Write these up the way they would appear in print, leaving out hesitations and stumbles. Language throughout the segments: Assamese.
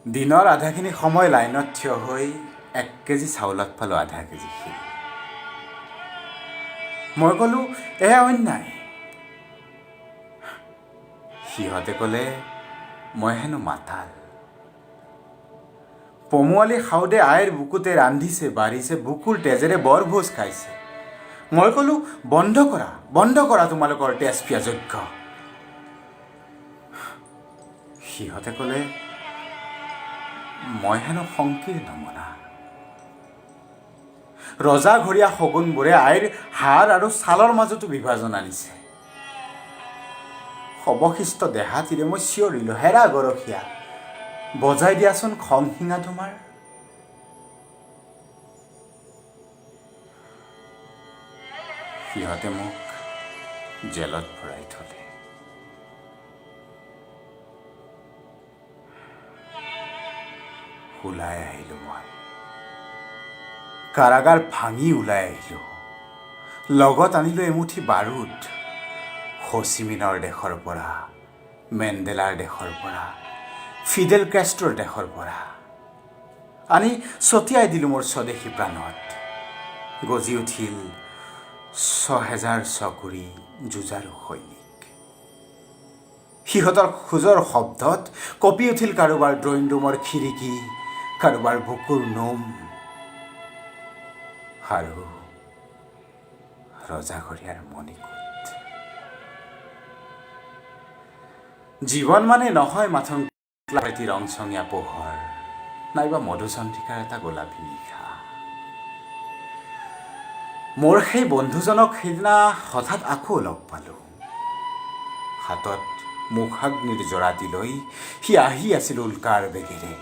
দিনৰ আধাখিনি সময় লাইনত থিয় হৈ 1 কেজি চাউলত পালোঁ আধা কেজি শিল। মই ক'লোঁ এয়া অন্যায়। সিহঁতে ক'লে মই হেনো মাতাল। পমুৱালি খাওঁতে আইৰ বুকুতে ৰান্ধিছে বাঢ়িছে বুকুৰ তেজেৰে বৰভোজ খাইছে। মই ক'লোঁ বন্ধ কৰা তোমালোকৰ তেজ পিয়া যজ্ঞ। সিহঁতে ক'লে মই হেনো সংকীৰ্ণ মনা। ৰজাঘৰীয়া শগুনবোৰে আইৰ হাড় আৰু ছালৰ মাজতো বিভাজন আনিছে। অৱশিষ্ট দেহাতিৰে মই চিঞৰিলোঁ, হেৰা গৰখীয়া, বজাই দিয়াচোন খং শিঙা তোমাৰ। সিহঁতে মোক জেলত ভৰাই থলে। ওলাই আহিলোঁ মই। কাৰাগাৰ ভাঙি ওলাই আহিলোঁ। লগত আনিলোঁ এমুঠি বাৰুদ। হোচিমিনৰ দেশৰ পৰা, মেণ্ডেলাৰ দেশৰ পৰা, ফিডেল কেষ্ট্ৰৰ দেশৰ পৰা। আনি ছটিয়াই দিলোঁ মোৰ স্বদেশী প্ৰাণত। গজি উঠিল ৬,০০০ চকুৰি যুঁজাৰু সৈনিক। সিহঁতৰ খোজৰ শব্দত কঁপি উঠিল কাৰোবাৰ ড্ৰয়িং ৰুমৰ খিৰিকী, কাৰোবাৰ বুকুৰ নোম আৰু ৰজাঘৰীয়াৰ মণিকোট। জীৱন মানে নহয় মাথোন এটি ৰংচঙীয়া পোহৰ, নাইবা মধুচন্দ্ৰিকাৰ এটা গোলাপী নিশা। মোৰ সেই বন্ধুজনক সেইদিনা হঠাৎ আকৌ লগ পালোঁ। হাতত মুখাগ্নিৰ জৰাতি লৈ সি আহি আছিল উল্কাৰ বেগেৰে।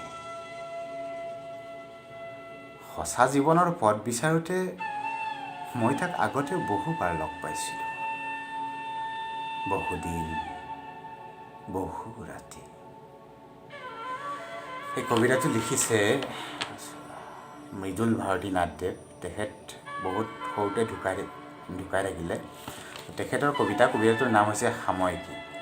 সঁচা জীৱনৰ পথ বিচাৰোঁতে মই তাক আগতেও বহুবাৰ লগ পাইছিলোঁ। বহুদিন, বহু ৰাতি। এই কবিতাটো লিখিছে মৃদুল ভাৰতী নাথদেৱ। তেখেত বহুত সৰুতে ঢুকাই থাকিলে। তেখেতৰ কবিতাটোৰ নাম হৈছে সাময়িকী।